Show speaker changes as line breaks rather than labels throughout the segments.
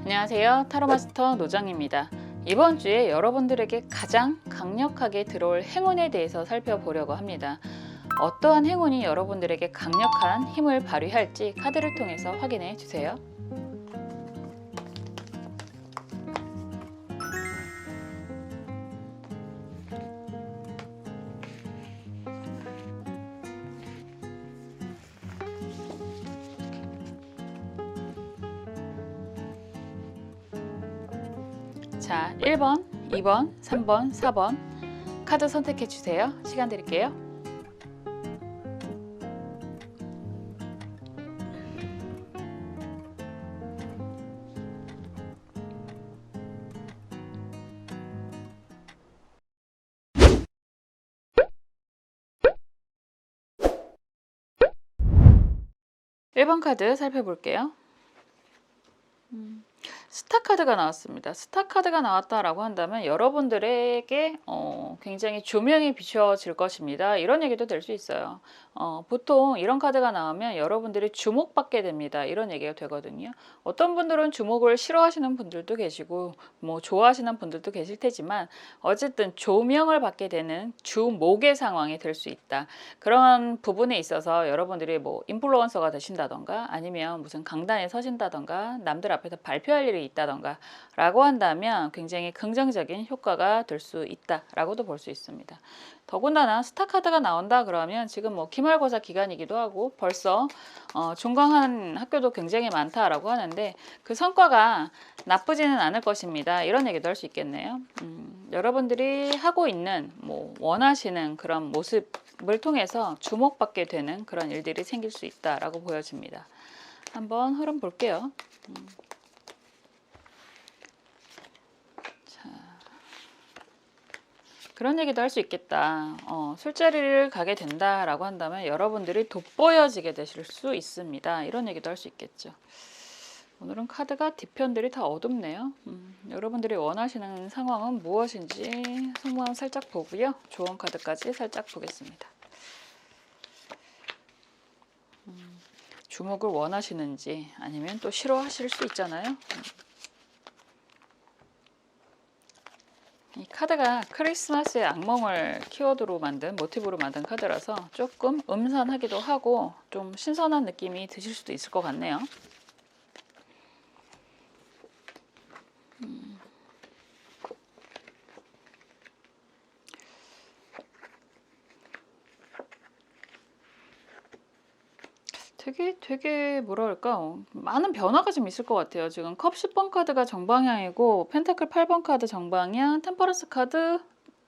안녕하세요. 타로마스터 노정입니다. 이번 주에 여러분들에게 가장 강력하게 들어올 행운에 대해서 살펴보려고 합니다. 어떠한 행운이 여러분들에게 강력한 힘을 발휘할지 카드를 통해서 확인해 주세요. 자, 1번, 2번, 3번, 4번 카드 선택해 주세요. 시간 드릴게요. 일 번 카드 살펴볼게요. 스타 카드가 나왔습니다. 스타 카드가 나왔다라고 한다면 여러분들에게 굉장히 조명이 비춰질 것입니다. 이런 얘기도 될 수 있어요. 보통 이런 카드가 나오면 여러분들이 주목받게 됩니다. 이런 얘기가 되거든요. 어떤 분들은 주목을 싫어하시는 분들도 계시고 뭐 좋아하시는 분들도 계실 테지만 어쨌든 조명을 받게 되는 주목의 상황이 될 수 있다. 그런 부분에 있어서 여러분들이 뭐 인플루언서가 되신다던가 아니면 무슨 강단에 서신다던가 남들 앞에서 발표할 일이 있다던가 라고 한다면 굉장히 긍정적인 효과가 될 수 있다라고도 볼 수 있습니다. 더군다나 스타 카드가 나온다 그러면 지금 뭐 기말고사 기간이기도 하고 벌써 종강한 학교도 굉장히 많다라고 하는데 그 성과가 나쁘지는 않을 것입니다. 이런 얘기도 할 수 있겠네요. 여러분들이 하고 있는 뭐 원하시는 그런 모습을 통해서 주목받게 되는 그런 일들이 생길 수 있다라고 보여집니다. 한번 흐름 볼게요. 그런 얘기도 할 수 있겠다. 술자리를 가게 된다라고 한다면 여러분들이 돋보여지게 되실 수 있습니다. 이런 얘기도 할 수 있겠죠. 오늘은 카드가 뒤편들이 다 어둡네요. 여러분들이 원하시는 상황은 무엇인지 속마음 살짝 보고요. 조언 카드까지 살짝 보겠습니다. 주목을 원하시는지 아니면 또 싫어하실 수 있잖아요. 이 카드가 크리스마스의 악몽을 키워드로 만든 모티브로 만든 카드라서 조금 음산하기도 하고 좀 신선한 느낌이 드실 수도 있을 것 같네요. 되게 뭐랄까 많은 변화가 좀 있을 것 같아요. 지금 컵 10번 카드가 정방향이고 펜타클 8번 카드 정방향, 템퍼런스 카드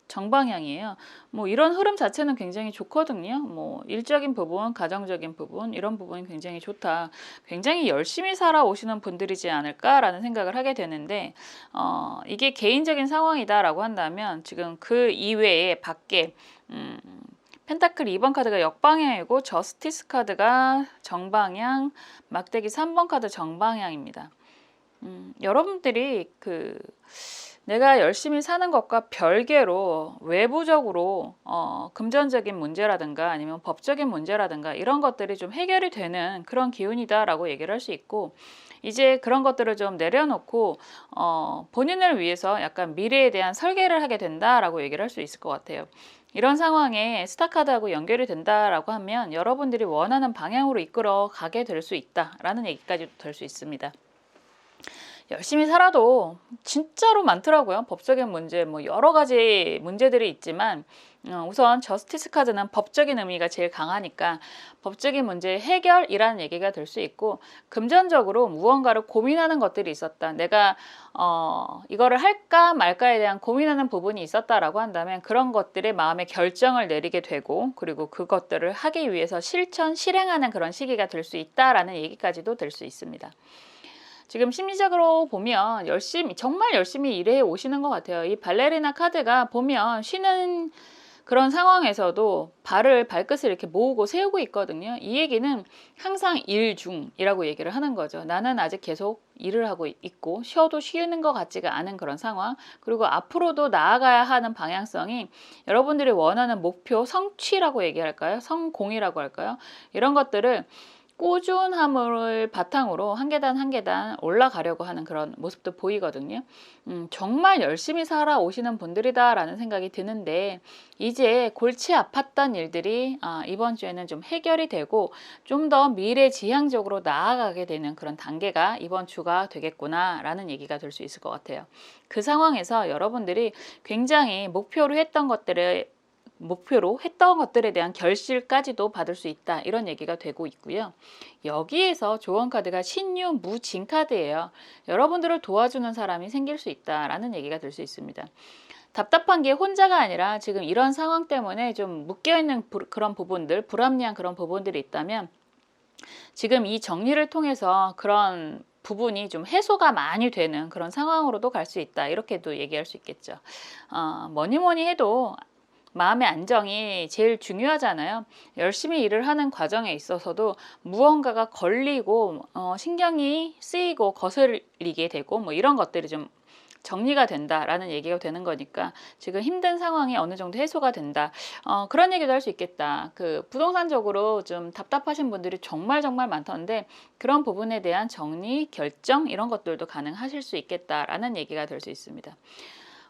정방향이에요. 뭐 이런 흐름 자체는 굉장히 좋거든요. 뭐 일적인 부분, 가정적인 부분 이런 부분이 굉장히 좋다. 굉장히 열심히 살아오시는 분들이지 않을까라는 생각을 하게 되는데 이게 개인적인 상황이다라고 한다면 지금 그 이외에 밖에 펜타클 2번 카드가 역방향이고 저스티스 카드가 정방향, 막대기 3번 카드 정방향입니다. 여러분들이 내가 열심히 사는 것과 별개로 외부적으로 금전적인 문제라든가 아니면 법적인 문제라든가 이런 것들이 좀 해결이 되는 그런 기운이다라고 얘기를 할 수 있고 이제 그런 것들을 좀 내려놓고 본인을 위해서 약간 미래에 대한 설계를 하게 된다라고 얘기를 할 수 있을 것 같아요. 이런 상황에 스타카드하고 연결이 된다라고 하면 여러분들이 원하는 방향으로 이끌어 가게 될 수 있다라는 얘기까지도 될 수 있습니다. 열심히 살아도 진짜로 많더라고요. 법적인 문제, 뭐 여러 가지 문제들이 있지만 우선 저스티스 카드는 법적인 의미가 제일 강하니까 법적인 문제 해결이라는 얘기가 될 수 있고 금전적으로 무언가를 고민하는 것들이 있었다. 내가 이거를 할까 말까에 대한 고민하는 부분이 있었다라고 한다면 그런 것들의 마음의 결정을 내리게 되고 그리고 그것들을 하기 위해서 실행하는 그런 시기가 될 수 있다라는 얘기까지도 될 수 있습니다. 지금 심리적으로 보면 정말 열심히 일해 오시는 것 같아요. 이 발레리나 카드가 보면 쉬는 그런 상황에서도 발끝을 이렇게 모으고 세우고 있거든요. 이 얘기는 항상 일 중이라고 얘기를 하는 거죠. 나는 아직 계속 일을 하고 있고 쉬어도 쉬는 것 같지가 않은 그런 상황. 그리고 앞으로도 나아가야 하는 방향성이 여러분들이 원하는 목표 성취라고 얘기할까요? 성공이라고 할까요? 이런 것들을 꾸준함을 바탕으로 한 계단 한 계단 올라가려고 하는 그런 모습도 보이거든요. 정말 열심히 살아오시는 분들이다라는 생각이 드는데, 이제 골치 아팠던 일들이 이번 주에는 좀 해결이 되고 좀 더 미래지향적으로 나아가게 되는 그런 단계가 이번 주가 되겠구나라는 얘기가 될 수 있을 것 같아요. 그 상황에서 여러분들이 굉장히 목표로 했던 것들에 대한 결실까지도 받을 수 있다, 이런 얘기가 되고 있고요. 여기에서 조언 카드가 신유 무진 카드예요. 여러분들을 도와주는 사람이 생길 수 있다라는 얘기가 될 수 있습니다. 답답한 게 혼자가 아니라 지금 이런 상황 때문에 좀 묶여있는 그런 부분들, 불합리한 그런 부분들이 있다면 지금 이 정리를 통해서 그런 부분이 좀 해소가 많이 되는 그런 상황으로도 갈 수 있다, 이렇게도 얘기할 수 있겠죠. 뭐니 해도 마음의 안정이 제일 중요하잖아요. 열심히 일을 하는 과정에 있어서도 무언가가 걸리고 신경이 쓰이고 거슬리게 되고 뭐 이런 것들이 좀 정리가 된다라는 얘기가 되는 거니까 지금 힘든 상황이 어느 정도 해소가 된다. 그런 얘기도 할 수 있겠다. 그 부동산적으로 좀 답답하신 분들이 정말 많던데 그런 부분에 대한 정리, 결정 이런 것들도 가능하실 수 있겠다라는 얘기가 될 수 있습니다.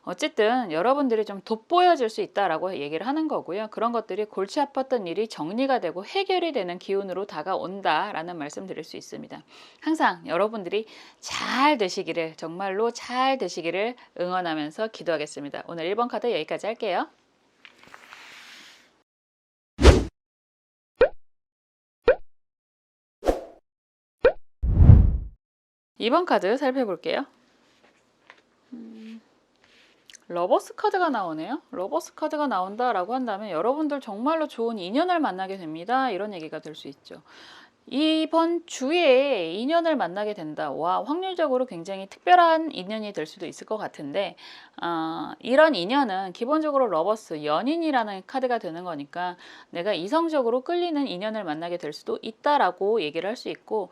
어쨌든 여러분들이 좀 돋보여질 수 있다라고 얘기를 하는 거고요. 그런 것들이 골치 아팠던 일이 정리가 되고 해결이 되는 기운으로 다가온다라는 말씀 드릴 수 있습니다. 항상 여러분들이 잘 되시기를, 정말로 잘 되시기를 응원하면서 기도하겠습니다. 오늘 1번 카드 여기까지 할게요. 2번 카드 살펴볼게요. 러버스 카드가 나오네요. 러버스 카드가 나온다라고 한다면 여러분들 정말로 좋은 인연을 만나게 됩니다, 이런 얘기가 될 수 있죠. 이번 주에 인연을 만나게 된다. 와, 확률적으로 굉장히 특별한 인연이 될 수도 있을 것 같은데, 이런 인연은 기본적으로 러버스, 연인이라는 카드가 되는 거니까 내가 이성적으로 끌리는 인연을 만나게 될 수도 있다라고 얘기를 할 수 있고,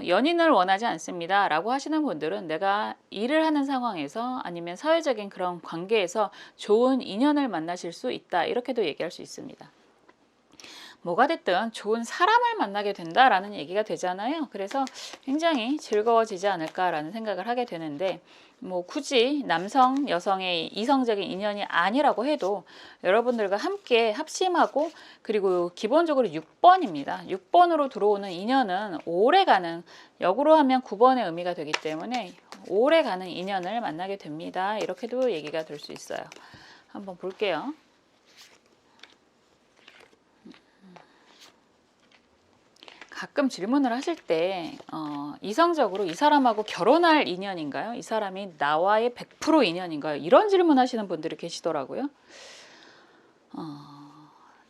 연인을 원하지 않습니다 라고 하시는 분들은 내가 일을 하는 상황에서 아니면 사회적인 그런 관계에서 좋은 인연을 만나실 수 있다, 이렇게도 얘기할 수 있습니다. 뭐가 됐든 좋은 사람을 만나게 된다라는 얘기가 되잖아요. 그래서 굉장히 즐거워지지 않을까라는 생각을 하게 되는데, 뭐 굳이 남성, 여성의 이성적인 인연이 아니라고 해도 여러분들과 함께 합심하고, 그리고 기본적으로 6번입니다. 6번으로 들어오는 인연은 오래가는, 역으로 하면 9번의 의미가 되기 때문에 오래가는 인연을 만나게 됩니다. 이렇게도 얘기가 될 수 있어요. 한번 볼게요. 가끔 질문을 하실 때 이성적으로 이 사람하고 결혼할 인연인가요? 이 사람이 나와의 100% 인연인가요? 이런 질문 하시는 분들이 계시더라고요.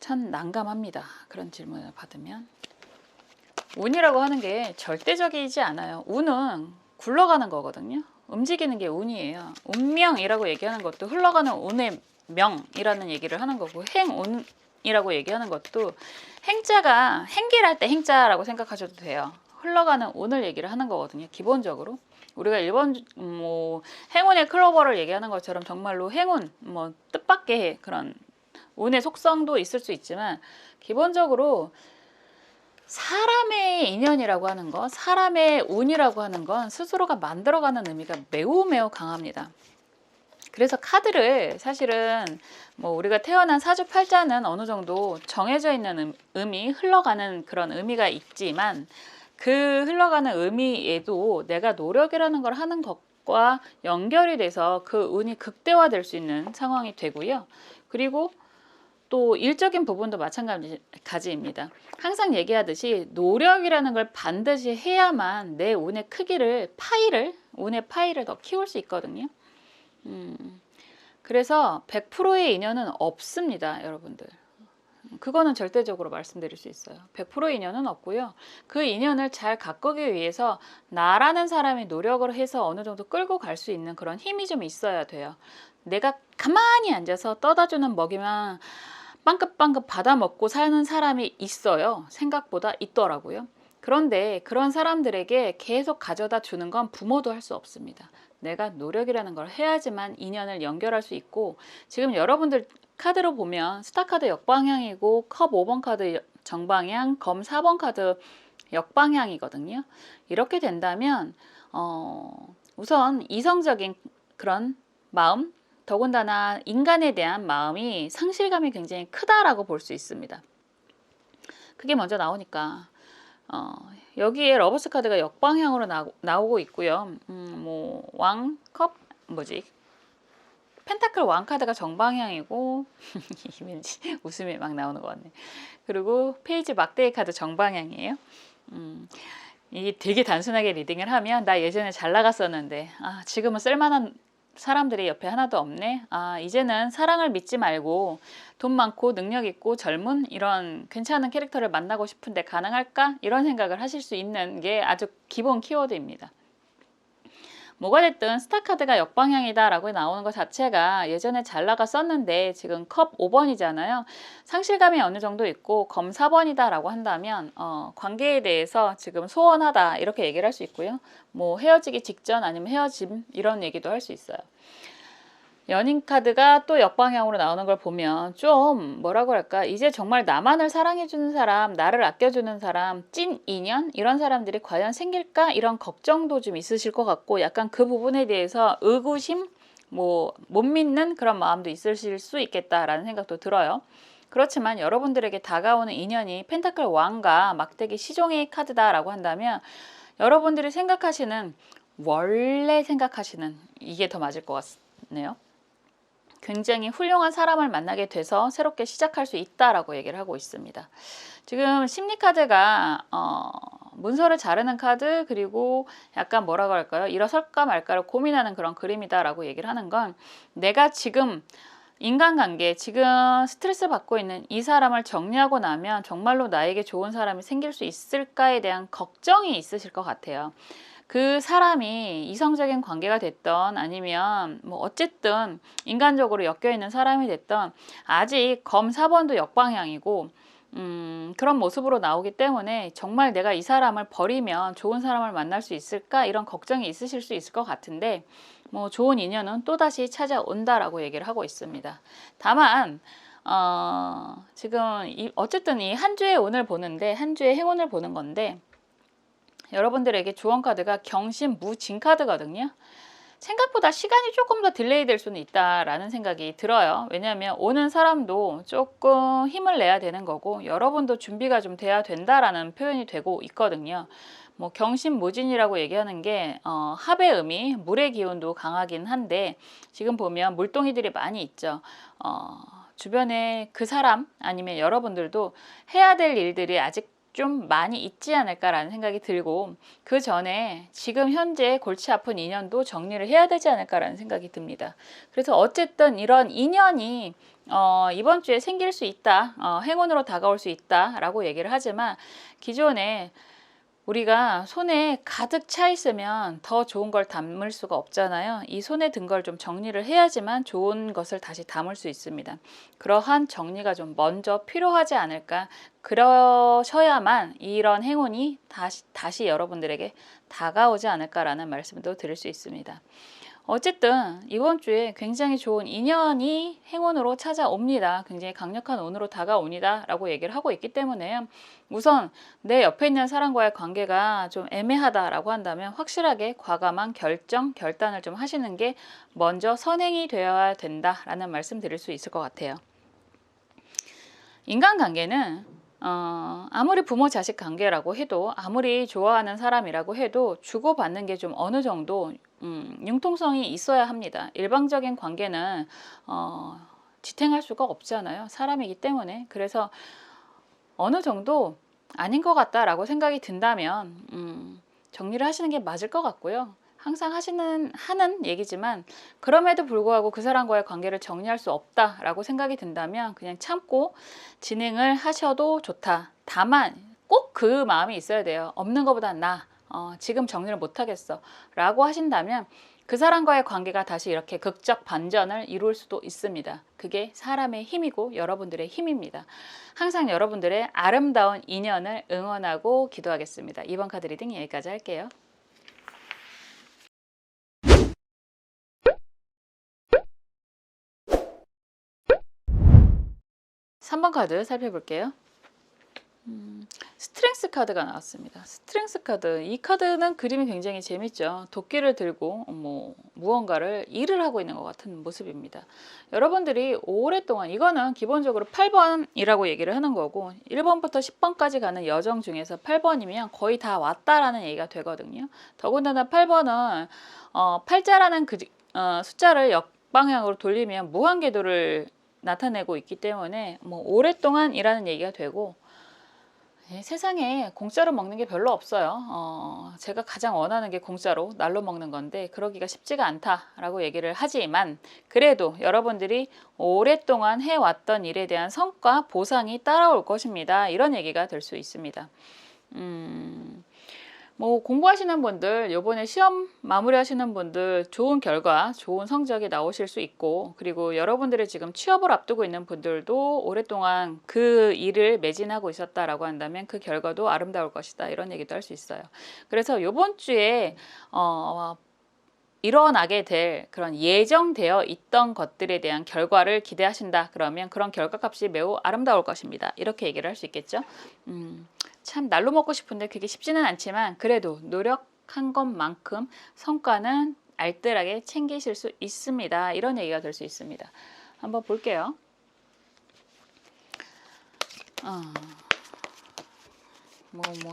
참 난감합니다, 그런 질문을 받으면. 운이라고 하는 게 절대적이지 않아요. 운은 굴러가는 거거든요. 움직이는 게 운이에요. 운명이라고 얘기하는 것도 흘러가는 운의 명이라는 얘기를 하는 거고, 행운이라고 얘기하는 것도 행자가 행길할 때 행자라고 생각하셔도 돼요. 흘러가는 운을 얘기를 하는 거거든요. 기본적으로 우리가 일본 뭐 행운의 클로버를 얘기하는 것처럼 정말로 행운, 뭐 뜻밖의 그런 운의 속성도 있을 수 있지만, 기본적으로 사람의 인연이라고 하는 것, 사람의 운이라고 하는 건 스스로가 만들어가는 의미가 매우 강합니다. 그래서 카드를 사실은 뭐 우리가 태어난 사주팔자는 어느 정도 정해져 있는 의미, 흘러가는 그런 의미가 있지만, 그 흘러가는 의미에도 내가 노력이라는 걸 하는 것과 연결이 돼서 그 운이 극대화될 수 있는 상황이 되고요. 그리고 또 일적인 부분도 마찬가지입니다. 항상 얘기하듯이 노력이라는 걸 반드시 해야만 내 운의 크기를, 운의 파이를 더 키울 수 있거든요. 그래서 100%의 인연은 없습니다, 여러분들. 그거는 절대적으로 말씀드릴 수 있어요. 100%의 인연은 없고요. 그 인연을 잘 가꾸기 위해서 나라는 사람이 노력을 해서 어느 정도 끌고 갈 수 있는 그런 힘이 좀 있어야 돼요. 내가 가만히 앉아서 떠다주는 먹이만 빵긋빵긋 받아 먹고 사는 사람이 있어요. 생각보다 있더라고요. 그런데 그런 사람들에게 계속 가져다 주는 건 부모도 할 수 없습니다. 내가 노력이라는 걸 해야지만 인연을 연결할 수 있고, 지금 여러분들 카드로 보면 스타카드 역방향이고 컵 5번 카드 정방향, 검 4번 카드 역방향이거든요. 이렇게 된다면 우선 이성적인 그런 마음, 더군다나 인간에 대한 마음이 상실감이 굉장히 크다라고 볼 수 있습니다. 그게 먼저 나오니까 여기에 러버스 카드가 역방향으로 나오고 있고요. 뭐 왕컵 뭐지? 펜타클 왕 카드가 정방향이고 왠지 웃음이 막 나오는 것 같네. 그리고 페이지 막대기 카드 정방향이에요. 이게 되게 단순하게 리딩을 하면 나 예전에 잘 나갔었는데 지금은 쓸만한 사람들이 옆에 하나도 없네. 이제는 사랑을 믿지 말고 돈 많고 능력 있고 젊은 이런 괜찮은 캐릭터를 만나고 싶은데 가능할까? 이런 생각을 하실 수 있는 게 아주 기본 키워드입니다. 뭐가 됐든 스타카드가 역방향이다 라고 나오는 것 자체가 예전에 잘 나갔었는데 지금 컵 5번이잖아요. 상실감이 어느 정도 있고 검 4번이다 라고 한다면 관계에 대해서 지금 소원하다 이렇게 얘기를 할 수 있고요. 뭐 헤어지기 직전 아니면 헤어짐 이런 얘기도 할 수 있어요. 연인 카드가 또 역방향으로 나오는 걸 보면 좀 뭐라고 할까, 이제 정말 나만을 사랑해주는 사람, 나를 아껴주는 사람, 찐 인연 이런 사람들이 과연 생길까 이런 걱정도 좀 있으실 것 같고, 약간 그 부분에 대해서 의구심, 뭐 못 믿는 그런 마음도 있으실 수 있겠다라는 생각도 들어요. 그렇지만 여러분들에게 다가오는 인연이 펜타클 왕과 막대기 시종의 카드다라고 한다면 여러분들이 생각하시는, 원래 생각하시는 이게 더 맞을 것 같네요. 굉장히 훌륭한 사람을 만나게 돼서 새롭게 시작할 수 있다라고 얘기를 하고 있습니다. 지금 심리카드가 문서를 자르는 카드, 그리고 약간 뭐라고 할까요? 일어설까 말까를 고민하는 그런 그림이다라고 얘기를 하는 건, 내가 지금 인간관계, 지금 스트레스 받고 있는 이 사람을 정리하고 나면 정말로 나에게 좋은 사람이 생길 수 있을까에 대한 걱정이 있으실 것 같아요. 그 사람이 이성적인 관계가 됐던 아니면 뭐 어쨌든 인간적으로 엮여있는 사람이 됐던, 아직 검 4번도 역방향이고 그런 모습으로 나오기 때문에 정말 내가 이 사람을 버리면 좋은 사람을 만날 수 있을까 이런 걱정이 있으실 수 있을 것 같은데, 뭐 좋은 인연은 또다시 찾아온다라고 얘기를 하고 있습니다. 다만 지금 어쨌든 이 한 주의 운을 보는데, 한 주의 행운을 보는 건데, 여러분들에게 조언 카드가 경신무진 카드거든요. 생각보다 시간이 조금 더 딜레이 될 수는 있다라는 생각이 들어요. 왜냐하면 오는 사람도 조금 힘을 내야 되는 거고, 여러분도 준비가 좀 돼야 된다라는 표현이 되고 있거든요. 뭐 경신무진이라고 얘기하는 게 합의 의미, 물의 기운도 강하긴 한데, 지금 보면 물동이들이 많이 있죠. 주변에 그 사람 아니면 여러분들도 해야 될 일들이 아직 좀 많이 있지 않을까라는 생각이 들고, 그 전에 지금 현재 골치 아픈 인연도 정리를 해야 되지 않을까라는 생각이 듭니다. 그래서 어쨌든 이런 인연이 이번 주에 생길 수 있다, 행운으로 다가올 수 있다라고 얘기를 하지만, 기존에 우리가 손에 가득 차 있으면 더 좋은 걸 담을 수가 없잖아요. 이 손에 든 걸 좀 정리를 해야지만 좋은 것을 다시 담을 수 있습니다. 그러한 정리가 좀 먼저 필요하지 않을까. 그러셔야만 이런 행운이 다시 여러분들에게 다가오지 않을까라는 말씀도 드릴 수 있습니다. 어쨌든 이번 주에 굉장히 좋은 인연이 행운으로 찾아옵니다. 굉장히 강력한 운으로 다가옵니다 라고 얘기를 하고 있기 때문에, 우선 내 옆에 있는 사람과의 관계가 좀 애매하다라고 한다면 확실하게 과감한 결단을 좀 하시는 게 먼저 선행이 되어야 된다라는 말씀 드릴 수 있을 것 같아요. 인간관계는 아무리 부모 자식 관계라고 해도, 아무리 좋아하는 사람이라고 해도 주고받는 게 좀 어느 정도 융통성이 있어야 합니다. 일방적인 관계는 지탱할 수가 없잖아요. 사람이기 때문에. 그래서 어느 정도 아닌 것 같다라고 생각이 든다면 정리를 하시는 게 맞을 것 같고요. 항상 하는 얘기지만, 그럼에도 불구하고 그 사람과의 관계를 정리할 수 없다라고 생각이 든다면 그냥 참고 진행을 하셔도 좋다. 다만 꼭 그 마음이 있어야 돼요. 없는 것보다 지금 정리를 못하겠어 라고 하신다면 그 사람과의 관계가 다시 이렇게 극적 반전을 이룰 수도 있습니다. 그게 사람의 힘이고 여러분들의 힘입니다. 항상 여러분들의 아름다운 인연을 응원하고 기도하겠습니다. 이번 카드 리딩 여기까지 할게요. 3번 카드 살펴볼게요. 스트렝스 카드가 나왔습니다. 스트렝스 카드. 이 카드는 그림이 굉장히 재밌죠. 도끼를 들고 무언가를 일을 하고 있는 것 같은 모습입니다. 여러분들이 오랫동안 이거는 기본적으로 8번이라고 얘기를 하는 거고 1번부터 10번까지 가는 여정 중에서 8번이면 거의 다 왔다라는 얘기가 되거든요. 더군다나 8번은 팔자라는 숫자를 역방향으로 돌리면 무한궤도를 나타내고 있기 때문에 오랫동안 이라는 얘기가 되고 세상에 공짜로 먹는 게 별로 없어요. 제가 가장 원하는 게 공짜로 날로 먹는 건데 그러기가 쉽지가 않다라고 얘기를 하지만 그래도 여러분들이 오랫동안 해왔던 일에 대한 성과, 보상이 따라올 것입니다. 이런 얘기가 될 수 있습니다. 공부하시는 분들, 요번에 시험 마무리하시는 분들 좋은 결과, 좋은 성적이 나오실 수 있고 그리고 여러분들이 지금 취업을 앞두고 있는 분들도 오랫동안 그 일을 매진하고 있었다라고 한다면 그 결과도 아름다울 것이다. 이런 얘기도 할 수 있어요. 그래서 요번 주에 일어나게 될 그런 예정되어 있던 것들에 대한 결과를 기대하신다. 그러면 그런 결과값이 매우 아름다울 것입니다. 이렇게 얘기를 할 수 있겠죠. 참 날로 먹고 싶은데 그게 쉽지는 않지만 그래도 노력한 것만큼 성과는 알뜰하게 챙기실 수 있습니다. 이런 얘기가 될 수 있습니다. 한번 볼게요.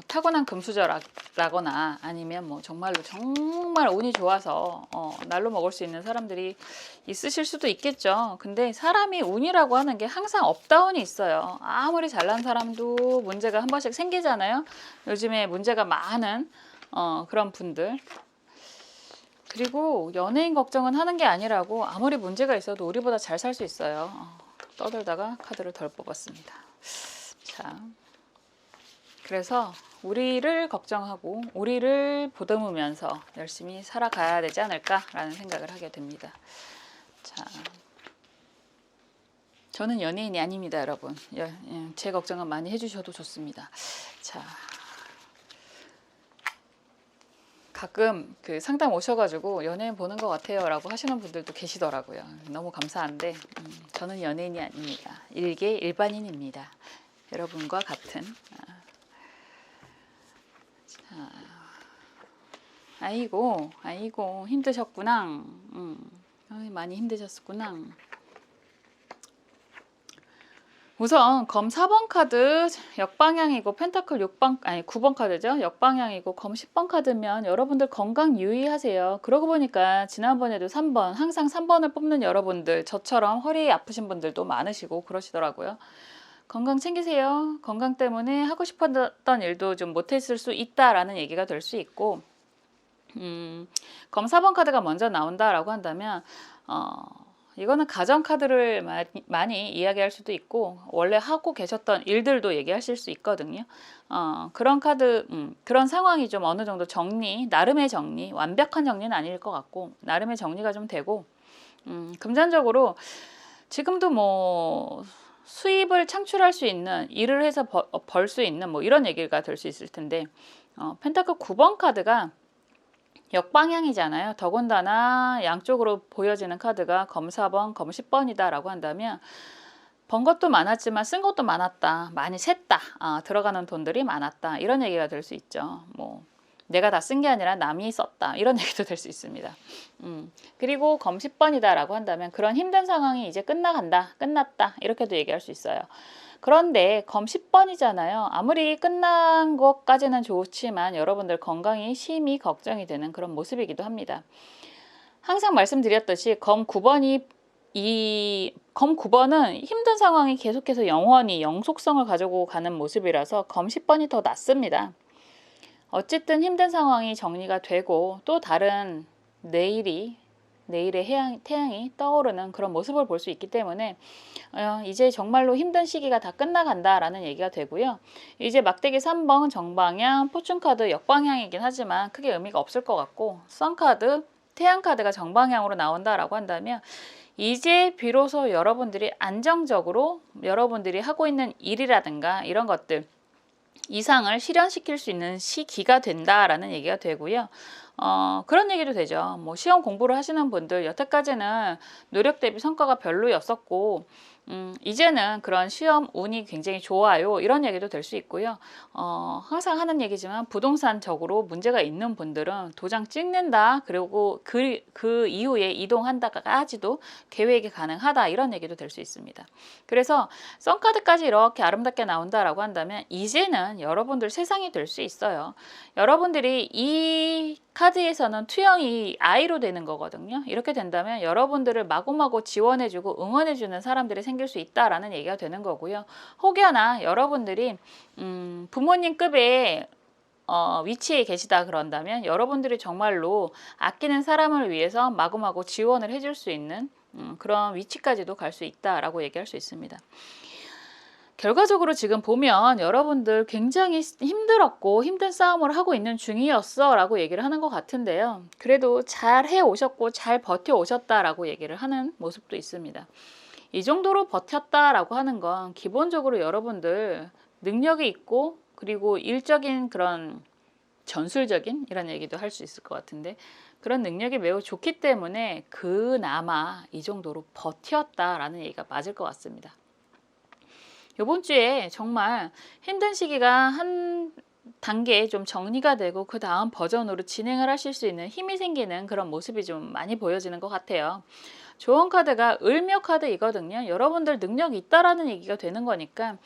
타고난 금수저라거나 아니면 정말로 정말 운이 좋아서 날로 먹을 수 있는 사람들이 있으실 수도 있겠죠. 근데 사람이 운이라고 하는 게 항상 업다운이 있어요. 아무리 잘난 사람도 문제가 한 번씩 생기잖아요. 요즘에 문제가 많은 그런 분들. 그리고 연예인 걱정은 하는 게 아니라고 아무리 문제가 있어도 우리보다 잘 살 수 있어요. 떠들다가 카드를 덜 뽑았습니다. 자. 그래서 우리를 걱정하고 우리를 보듬으면서 열심히 살아가야 되지 않을까라는 생각을 하게 됩니다. 자, 저는 연예인이 아닙니다, 여러분. 제 걱정은 많이 해주셔도 좋습니다. 자, 가끔 그 상담 오셔가지고 연예인 보는 것 같아요라고 하시는 분들도 계시더라고요. 너무 감사한데 저는 연예인이 아닙니다. 일개 일반인입니다. 여러분과 같은. 아이고 힘드셨구나. 많이 힘드셨구나. 우선 검 4번 카드 역방향이고 펜타클 9번 카드죠. 역방향이고 검 10번 카드면 여러분들 건강 유의하세요. 그러고 보니까 지난번에도 3번 항상 3번을 뽑는 여러분들 저처럼 허리 아프신 분들도 많으시고 그러시더라고요. 건강 챙기세요. 건강 때문에 하고 싶었던 일도 좀 못했을 수 있다라는 얘기가 될 수 있고 검 4번 카드가 먼저 나온다라고 한다면 이거는 가정 카드를 많이 이야기할 수도 있고 원래 하고 계셨던 일들도 얘기하실 수 있거든요. 그런 카드, 그런 상황이 좀 어느 정도 나름의 정리, 완벽한 정리는 아닐 것 같고 나름의 정리가 좀 되고 금전적으로 지금도 수입을 창출할 수 있는 일을 해서 벌 수 있는 이런 얘기가 될 수 있을 텐데 펜타클 9번 카드가 역방향이잖아요. 더군다나 양쪽으로 보여지는 카드가 검 4번, 검 10번이다 라고 한다면 번 것도 많았지만 쓴 것도 많았다. 많이 샜다. 들어가는 돈들이 많았다. 이런 얘기가 될 수 있죠. 내가 다 쓴 게 아니라 남이 썼다. 이런 얘기도 될 수 있습니다. 그리고 검 10번이다 라고 한다면 그런 힘든 상황이 이제 끝났다. 이렇게도 얘기할 수 있어요. 그런데 검 10번이잖아요. 아무리 끝난 것까지는 좋지만 여러분들 건강이 심히 걱정이 되는 그런 모습이기도 합니다. 항상 말씀드렸듯이 검 9번은 힘든 상황이 계속해서 영원히 영속성을 가지고 가는 모습이라서 검 10번이 더 낫습니다. 어쨌든 힘든 상황이 정리가 되고 또 다른 내일의 태양이 떠오르는 그런 모습을 볼 수 있기 때문에 이제 정말로 힘든 시기가 다 끝나간다라는 얘기가 되고요. 이제 막대기 3번 정방향, 포춘카드 역방향이긴 하지만 크게 의미가 없을 것 같고 선카드, 태양카드가 정방향으로 나온다라고 한다면 이제 비로소 여러분들이 안정적으로 여러분들이 하고 있는 일이라든가 이런 것들 이상을 실현시킬 수 있는 시기가 된다라는 얘기가 되고요. 그런 얘기도 되죠. 시험 공부를 하시는 분들 여태까지는 노력 대비 성과가 별로였었고 이제는 그런 시험 운이 굉장히 좋아요. 이런 얘기도 될 수 있고요. 항상 하는 얘기지만 부동산적으로 문제가 있는 분들은 도장 찍는다. 그리고 그 이후에 이동한다까지도 계획이 가능하다. 이런 얘기도 될 수 있습니다. 그래서 썬카드까지 이렇게 아름답게 나온다라고 한다면 이제는 여러분들 세상이 될 수 있어요. 여러분들이 이 카드에서는 투영이 I로 되는 거거든요. 이렇게 된다면 여러분들을 마구마구 지원해주고 응원해주는 사람들이 생길 수 있다라는 얘기가 되는 거고요. 혹여나 여러분들이 부모님급의 위치에 계시다 그런다면 여러분들이 정말로 아끼는 사람을 위해서 마구마구 지원을 해줄 수 있는 그런 위치까지도 갈 수 있다라고 얘기할 수 있습니다. 결과적으로 지금 보면 여러분들 굉장히 힘들었고 힘든 싸움을 하고 있는 중이었어 라고 얘기를 하는 것 같은데요. 그래도 잘 해오셨고 잘 버텨오셨다 라고 얘기를 하는 모습도 있습니다. 이 정도로 버텼다라고 하는 건 기본적으로 여러분들 능력이 있고 그리고 일적인 그런 전술적인 이런 얘기도 할 수 있을 것 같은데 그런 능력이 매우 좋기 때문에 그나마 이 정도로 버텼다라는 얘기가 맞을 것 같습니다. 이번 주에 정말 힘든 시기가 한 단계 좀 정리가 되고 그 다음 버전으로 진행을 하실 수 있는 힘이 생기는 그런 모습이 좀 많이 보여지는 것 같아요. 조언 카드가 을묘 카드이거든요. 여러분들 능력이 있다라는 얘기가 되는 거니까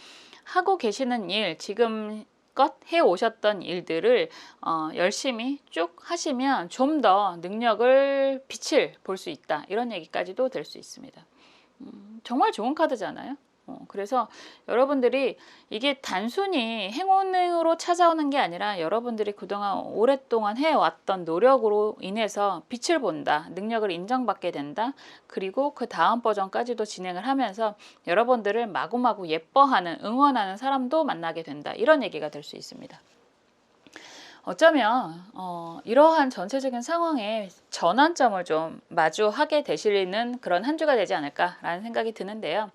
하고 계시는 일, 지금껏 해오셨던 일들을 열심히 쭉 하시면 좀 더 능력을 빛을 볼 수 있다. 이런 얘기까지도 될 수 있습니다. 정말 좋은 카드잖아요. 그래서 여러분들이 이게 단순히 행운으로 찾아오는 게 아니라 여러분들이 그동안 오랫동안 해왔던 노력으로 인해서 빛을 본다, 능력을 인정받게 된다, 그리고 그 다음 버전까지도 진행을 하면서 여러분들을 마구마구 예뻐하는, 응원하는 사람도 만나게 된다. 이런 얘기가 될 수 있습니다. 어쩌면 이러한 전체적인 상황에 전환점을 좀 마주하게 되시는 그런 한 주가 되지 않을까라는 생각이 드는데요.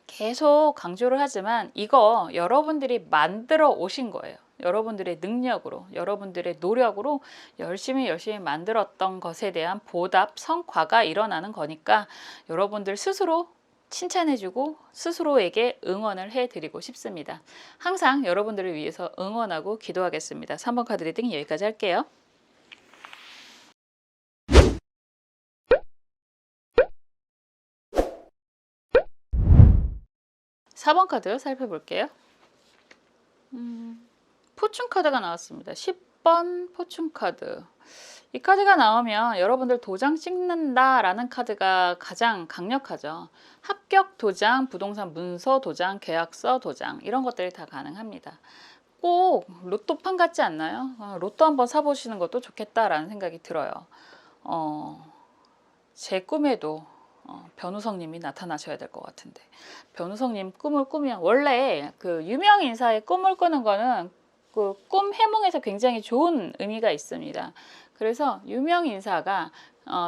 계속 강조를 하지만 이거 여러분들이 만들어 오신 거예요. 여러분들의 능력으로, 여러분들의 노력으로 열심히 만들었던 것에 대한 보답, 성과가 일어나는 거니까 여러분들 스스로 칭찬해주고 스스로에게 응원을 해드리고 싶습니다. 항상 여러분들을 위해서 응원하고 기도하겠습니다. 3번 카드 리딩 여기까지 할게요. 4번 카드 살펴볼게요. 포춘 카드가 나왔습니다. 10번 포춘 카드. 이 카드가 나오면 여러분들 도장 찍는다라는 카드가 가장 강력하죠. 합격 도장, 부동산 문서 도장, 계약서 도장 이런 것들이 다 가능합니다. 꼭 로또판 같지 않나요? 로또 한번 사보시는 것도 좋겠다라는 생각이 들어요. 제 꿈에도 변우성님이 나타나셔야 될 것 같은데 변우성님 꿈을 꾸면 원래 그 유명 인사의 꿈을 꾸는 거는 그 꿈 해몽에서 굉장히 좋은 의미가 있습니다. 그래서 유명 인사가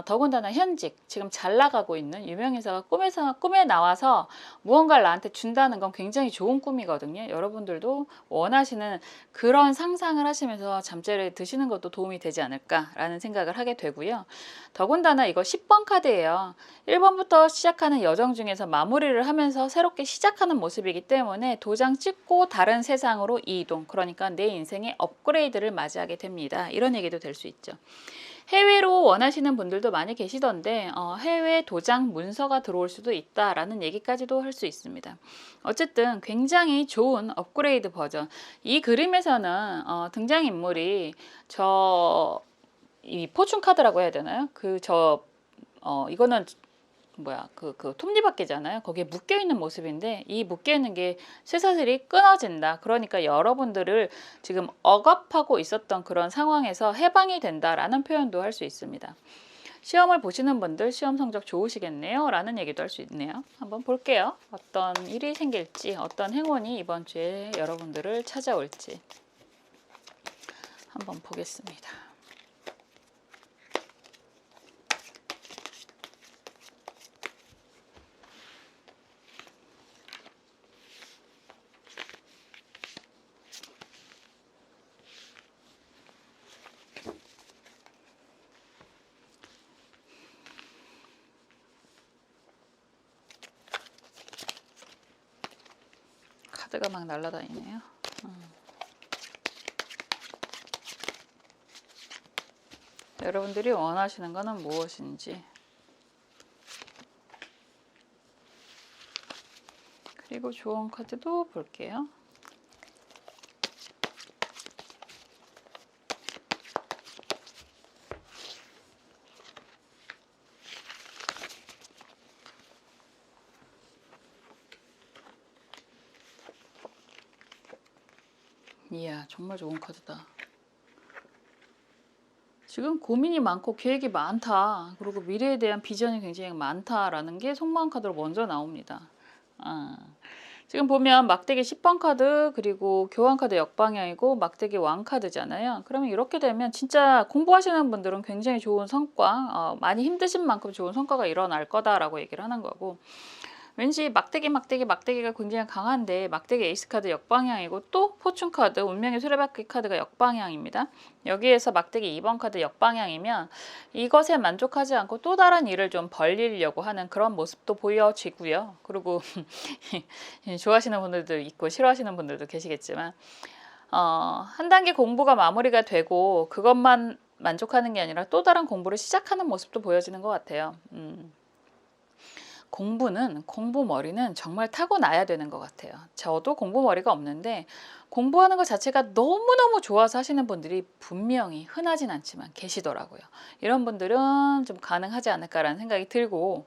더군다나 현직 지금 잘 나가고 있는 유명 인사가 꿈에 나와서 무언가를 나한테 준다는 건 굉장히 좋은 꿈이거든요. 여러분들도 원하시는 그런 상상을 하시면서 잠자리에 드시는 것도 도움이 되지 않을까라는 생각을 하게 되고요. 더군다나 이거 10번 카드예요. 1번부터 시작하는 여정 중에서 마무리를 하면서 새롭게 시작하는 모습이기 때문에 도장 찍고 다른 세상으로 이동, 그러니까 내 인생의 업그레이드를 맞이하게 됩니다. 이런 얘기도 될 수 있죠. 해외로 원하시는 분들도 많이 계시던데 해외 도장 문서가 들어올 수도 있다라는 얘기까지도 할 수 있습니다. 어쨌든 굉장히 좋은 업그레이드 버전. 이 그림에서는 등장인물이 이 포춘 카드라고 해야 되나요? 이거는 그 톱니바퀴잖아요. 거기에 묶여있는 모습인데 이 묶여있는 게 쇠사슬이 끊어진다. 그러니까 여러분들을 지금 억압하고 있었던 그런 상황에서 해방이 된다라는 표현도 할 수 있습니다. 시험을 보시는 분들 시험 성적 좋으시겠네요 라는 얘기도 할 수 있네요. 한번 볼게요. 어떤 일이 생길지, 어떤 행운이 이번 주에 여러분들을 찾아올지 한번 보겠습니다. 카드가 막 날아다니네요. 여러분들이 원하시는 거는 무엇인지, 그리고 좋은 카드도 볼게요. 이야, 정말 좋은 카드다. 지금 고민이 많고 계획이 많다. 그리고 미래에 대한 비전이 굉장히 많다라는 게 속마음 카드로 먼저 나옵니다. 지금 보면 막대기 10번 카드, 그리고 교환 카드 역방향이고 막대기 왕 카드잖아요. 그러면 이렇게 되면 진짜 공부하시는 분들은 굉장히 좋은 성과, 많이 힘드신 만큼 좋은 성과가 일어날 거다라고 얘기를 하는 거고, 왠지 막대기가 굉장히 강한데 막대기 에이스 카드 역방향이고 또 포춘 카드, 운명의 수레바퀴 카드가 역방향입니다. 여기에서 막대기 2번 카드 역방향이면 이것에 만족하지 않고 또 다른 일을 좀 벌리려고 하는 그런 모습도 보여지고요. 그리고 좋아하시는 분들도 있고 싫어하시는 분들도 계시겠지만, 한 단계 공부가 마무리가 되고 그것만 만족하는 게 아니라 또 다른 공부를 시작하는 모습도 보여지는 것 같아요. 공부머리는 정말 타고나야 되는 것 같아요. 저도 공부머리가 없는데 공부하는 것 자체가 너무너무 좋아서 하시는 분들이 분명히 흔하진 않지만 계시더라고요. 이런 분들은 좀 가능하지 않을까라는 생각이 들고,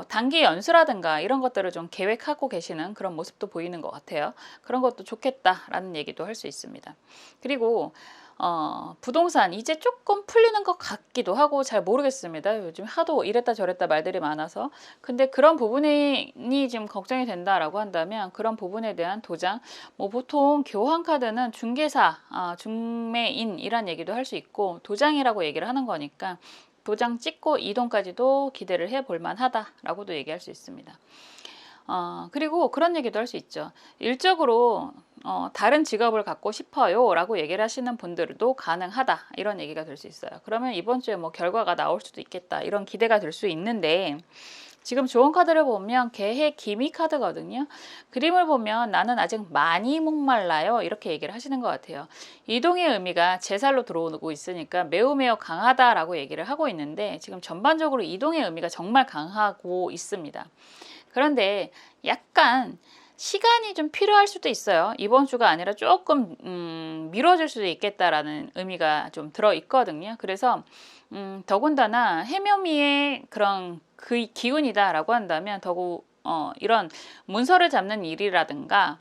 단기 연수라든가 이런 것들을 좀 계획하고 계시는 그런 모습도 보이는 것 같아요. 그런 것도 좋겠다라는 얘기도 할 수 있습니다. 그리고 부동산 이제 조금 풀리는 것 같기도 하고 잘 모르겠습니다. 요즘 하도 이랬다 저랬다 말들이 많아서. 근데 그런 부분이 지금 걱정이 된다라고 한다면 그런 부분에 대한 도장, 뭐 보통 교환 카드는 중개사, 중매인이란 얘기도 할 수 있고 도장이라고 얘기를 하는 거니까 도장 찍고 이동까지도 기대를 해볼 만하다라고도 얘기할 수 있습니다. 그리고 그런 얘기도 할 수 있죠. 일적으로 다른 직업을 갖고 싶어요 라고 얘기를 하시는 분들도 가능하다, 이런 얘기가 될 수 있어요. 그러면 이번 주에 뭐 결과가 나올 수도 있겠다, 이런 기대가 될 수 있는데, 지금 좋은 카드를 보면 계획 기미 카드거든요. 그림을 보면 나는 아직 많이 목말라요, 이렇게 얘기를 하시는 것 같아요. 이동의 의미가 제살로 들어오고 있으니까 매우 강하다라고 얘기를 하고 있는데, 지금 전반적으로 이동의 의미가 정말 강하고 있습니다. 그런데 약간 시간이 좀 필요할 수도 있어요. 이번 주가 아니라 조금 미뤄질 수도 있겠다라는 의미가 좀 들어 있거든요. 그래서 더군다나 해묘미의 그런 그 기운이다라고 한다면 더욱 이런 문서를 잡는 일이라든가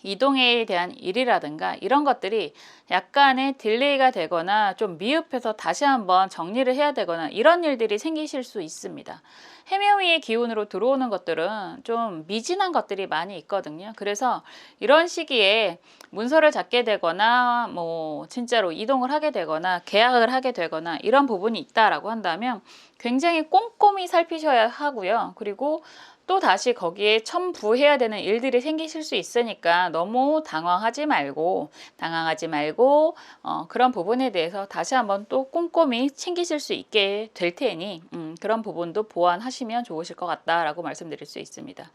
이동에 대한 일이라든가 이런 것들이 약간의 딜레이가 되거나 좀 미흡해서 다시 한번 정리를 해야 되거나 이런 일들이 생기실 수 있습니다. 해묘위의 기운으로 들어오는 것들은 좀 미진한 것들이 많이 있거든요. 그래서 이런 시기에 문서를 잡게 되거나 뭐 진짜로 이동을 하게 되거나 계약을 하게 되거나 이런 부분이 있다라고 한다면 굉장히 꼼꼼히 살피셔야 하고요. 그리고 또 다시 거기에 첨부해야 되는 일들이 생기실 수 있으니까 너무 당황하지 말고 그런 부분에 대해서 다시 한번 또 꼼꼼히 챙기실 수 있게 될 테니 그런 부분도 보완하시면 좋으실 것 같다라고 말씀드릴 수 있습니다.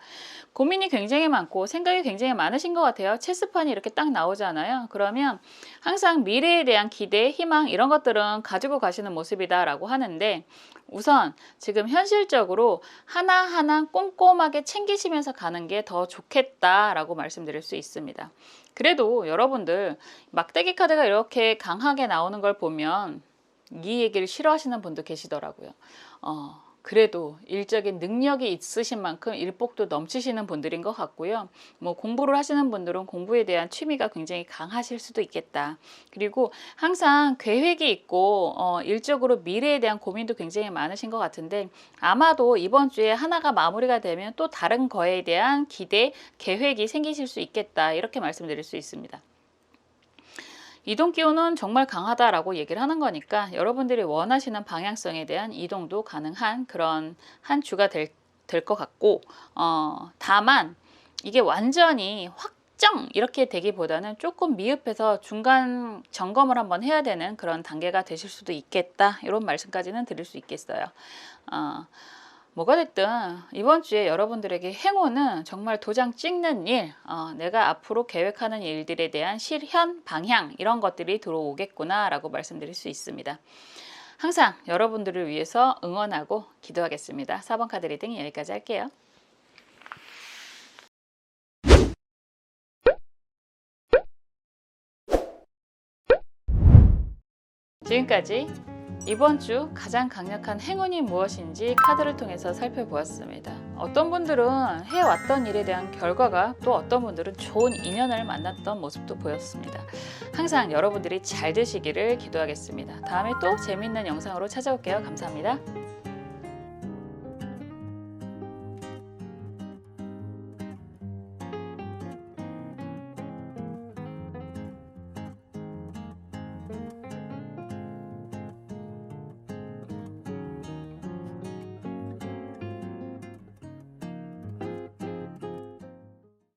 고민이 굉장히 많고 생각이 굉장히 많으신 것 같아요. 체스판이 이렇게 딱 나오잖아요. 그러면 항상 미래에 대한 기대, 희망 이런 것들은 가지고 가시는 모습이다라고 하는데, 우선 지금 현실적으로 하나하나 꼼꼼하게 챙기시면서 가는 게 더 좋겠다라고 말씀드릴 수 있습니다. 그래도 여러분들 막대기 카드가 이렇게 강하게 나오는 걸 보면 이 얘기를 싫어하시는 분도 계시더라고요. 그래도 일적인 능력이 있으신 만큼 일복도 넘치시는 분들인 것 같고요. 뭐 공부를 하시는 분들은 공부에 대한 취미가 굉장히 강하실 수도 있겠다. 그리고 항상 계획이 있고 일적으로 미래에 대한 고민도 굉장히 많으신 것 같은데, 아마도 이번 주에 하나가 마무리가 되면 또 다른 거에 대한 기대, 계획이 생기실 수 있겠다, 이렇게 말씀드릴 수 있습니다. 이동 기운은 정말 강하다라고 얘기를 하는 거니까 여러분들이 원하시는 방향성에 대한 이동도 가능한 그런 한 주가 될 것 같고, 다만 이게 완전히 확정 이렇게 되기보다는 조금 미흡해서 중간 점검을 한번 해야 되는 그런 단계가 되실 수도 있겠다, 이런 말씀까지는 드릴 수 있겠어요. 뭐가 됐든 이번 주에 여러분들에게 행운은 정말 도장 찍는 일, 내가 앞으로 계획하는 일들에 대한 실현, 방향 이런 것들이 들어오겠구나 라고 말씀드릴 수 있습니다. 항상 여러분들을 위해서 응원하고 기도하겠습니다. 4번 카드 리딩 여기까지 할게요. 지금까지 이번 주 가장 강력한 행운이 무엇인지 카드를 통해서 살펴보았습니다. 어떤 분들은 해왔던 일에 대한 결과가, 또 어떤 분들은 좋은 인연을 만났던 모습도 보였습니다. 항상 여러분들이 잘 되시기를 기도하겠습니다. 다음에 또 재미있는 영상으로 찾아올게요. 감사합니다.